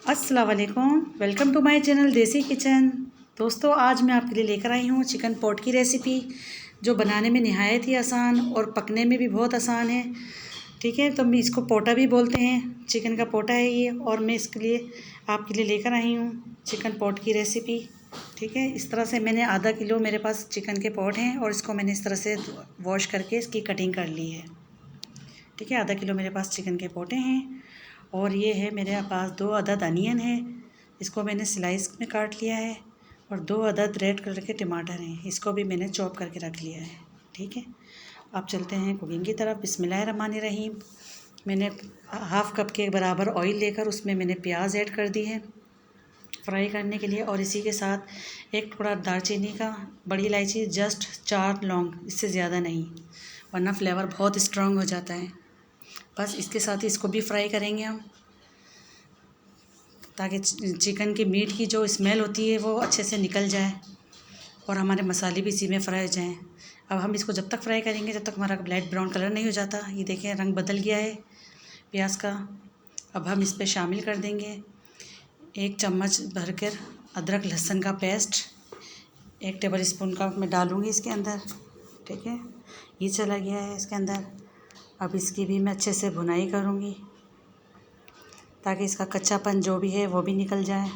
अस्सलाम वालेकुम, welcome to my channel देसी किचन। दोस्तों, आज मैं आपके लिए लेकर आई हूँ चिकन पॉट की रेसिपी, जो बनाने में नहायत ही आसान और पकने में भी बहुत आसान है। ठीक है, तो मैं इसको पोटा भी बोलते हैं, चिकन का पोटा है ये। और मैं इसके लिए आपके लिए लेकर आई हूँ चिकन पॉट की रेसिपी। ठीक है, इस तरह से मैंने आधा किलो मेरे पास चिकन के पॉट हैं और इसको मैंने इस तरह से वॉश करके इसकी कटिंग कर ली है। ठीक है, आधा किलो मेरे पास चिकन के पोटे हैं। और ये है मेरे पास 2 अदद अनियन है, इसको मैंने स्लाइस में काट लिया है। और 2 अदद रेड कलर के टमाटर हैं, इसको भी मैंने चॉप करके रख लिया है। ठीक है, अब चलते हैं कुकिंग की तरफ। बिस्मिल्लाहिर्रहमानिर्रहीम। मैंने हाफ़ कप के बराबर ऑयल लेकर उसमें मैंने प्याज ऐड कर दी है फ्राई करने के लिए। और इसी के साथ एक टुकड़ा दालचीनी का, बड़ी इलायची, जस्ट 4 लौंग, इससे ज़्यादा नहीं, वरना फ्लेवर बहुत स्ट्रॉन्ग हो जाता है। बस इसके साथ ही इसको भी फ्राई करेंगे हम, ताकि चिकन की मीट की जो स्मेल होती है वो अच्छे से निकल जाए और हमारे मसाले भी इसी में फ्राई हो जाएं। अब हम इसको जब तक फ्राई करेंगे जब तक हमारा लाइट ब्राउन कलर नहीं हो जाता। ये देखें, रंग बदल गया है प्याज का। अब हम इस पे शामिल कर देंगे 1 चम्मच भरकर अदरक लहसुन का पेस्ट, 1 टेबल स्पून का मैं डालूँगी इसके अंदर। ठीक है, ये चला गया है इसके अंदर। अब इसकी भी मैं अच्छे से भुनाई करूँगी ताकि इसका कच्चापन जो भी है वो भी निकल जाए।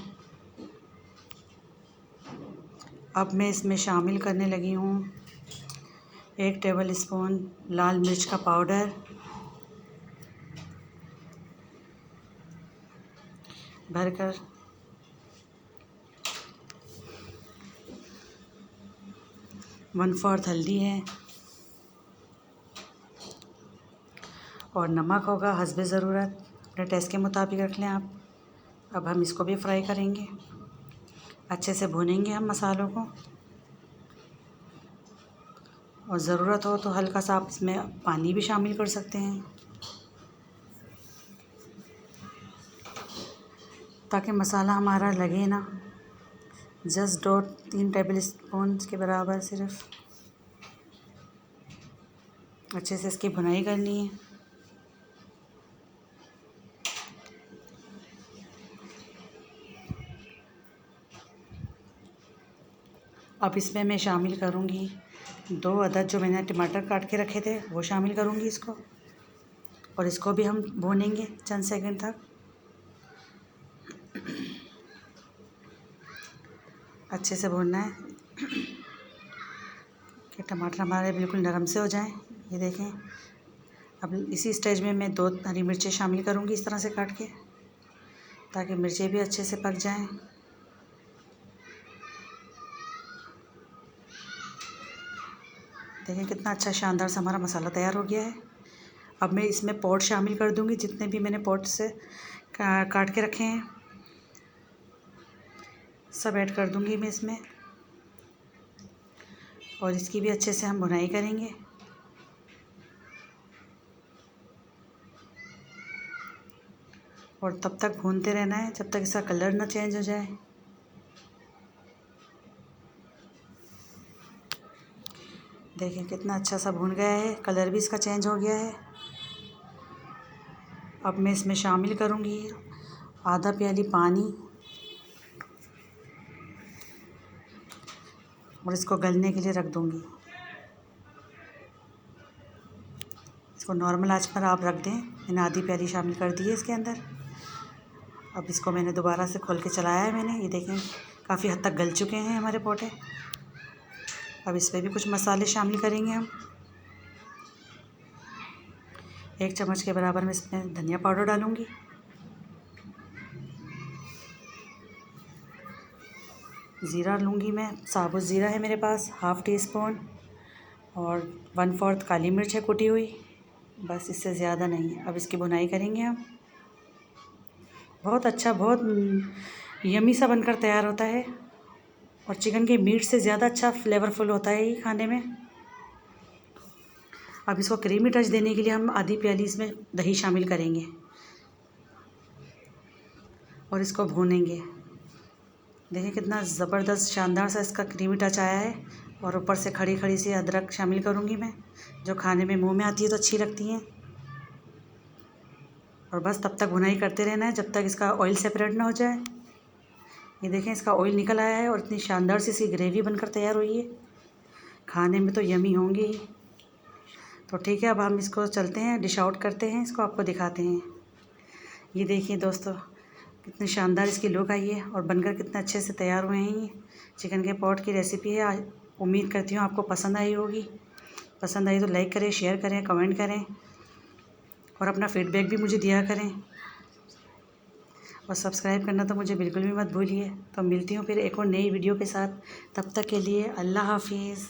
अब मैं इसमें शामिल करने लगी हूँ 1 टेबल स्पून लाल मिर्च का पाउडर, भरकर 1/4 हल्दी है और नमक होगा हस्बे ज़रूरत, अपने टेस्ट के मुताबिक रख लें आप। अब हम इसको भी फ्राई करेंगे, अच्छे से भूनेंगे हम मसालों को। और ज़रूरत हो तो हल्का सा आप इसमें पानी भी शामिल कर सकते हैं, ताकि मसाला हमारा लगे ना। जस्ट 2-3 टेबल स्पून के बराबर सिर्फ अच्छे से इसकी भुनाई करनी है। अब इसमें मैं शामिल करूँगी 2 अदद जो मैंने टमाटर काट के रखे थे, वो शामिल करूँगी इसको। और इसको भी हम भूनेंगे चंद सेकंड तक। अच्छे से भूनना है कि टमाटर हमारे बिल्कुल नरम से हो जाएं। ये देखें, अब इसी स्टेज में मैं 2 हरी मिर्चें शामिल करूँगी इस तरह से काट के, ताकि मिर्चें भी अच्छे से पक जाएं। देखें कितना अच्छा शानदार सा हमारा मसाला तैयार हो गया है। अब मैं इसमें पॉट शामिल कर दूँगी, जितने भी मैंने पॉट से काट के रखे हैं सब ऐड कर दूँगी मैं इसमें। और इसकी भी अच्छे से हम भुनाई करेंगे। और तब तक भूनते रहना है जब तक इसका कलर ना चेंज हो जाए। देखें कितना अच्छा सा भून गया है, कलर भी इसका चेंज हो गया है। अब मैं इसमें शामिल करूँगी आधा प्याली पानी और इसको गलने के लिए रख दूँगी। इसको नॉर्मल आंच पर आप रख दें। मैंने आधी प्याली शामिल कर दी है इसके अंदर। अब इसको मैंने दोबारा से खोल के चलाया है मैंने। ये देखें काफ़ी हद तक गल चुके हैं हमारे पोटे। अब इस पर भी कुछ मसाले शामिल करेंगे हम। 1 चम्मच के बराबर मैं इसमें धनिया पाउडर डालूँगी। ज़ीरा लूँगी मैं, साबुत ज़ीरा है मेरे पास, ½ टी स्पून। और 1/4 काली मिर्च है कुटी हुई, बस इससे ज़्यादा नहीं है। अब इसकी भुनाई करेंगे हम। बहुत अच्छा, बहुत यमी सा बनकर तैयार होता है और चिकन के मीट से ज़्यादा अच्छा फ्लेवरफुल होता है ये खाने में। अब इसको क्रीमी टच देने के लिए हम आधी प्याली इसमें दही शामिल करेंगे और इसको भूनेंगे। देखिए कितना ज़बरदस्त शानदार सा इसका क्रीमी टच आया है। और ऊपर से खड़ी खड़ी सी अदरक शामिल करूँगी मैं, जो खाने में मुंह में आती है तो अच्छी लगती हैं। और बस तब तक भुनाई करते रहना है जब तक इसका ऑयल सेपरेट ना हो जाए। ये देखें इसका ऑयल निकल आया है और इतनी शानदार सी इसकी ग्रेवी बनकर तैयार हुई है। खाने में तो यमी होंगी ही। तो ठीक है, अब हम इसको चलते हैं, डिश आउट करते हैं, इसको आपको दिखाते हैं। ये देखिए दोस्तों, कितनी शानदार इसकी लुक आई है और बनकर कितने अच्छे से तैयार हुए हैं। ये चिकन के पॉट की रेसिपी है। आज उम्मीद करती हूँ आपको पसंद आई होगी। पसंद आई तो लाइक करें, शेयर करें, कमेंट करें और अपना फीडबैक भी मुझे दिया करें। और सब्सक्राइब करना तो मुझे बिल्कुल भी मत भूलिए। तो मिलती हूँ फिर एक और नई वीडियो के साथ। तब तक के लिए अल्लाह हाफिज़।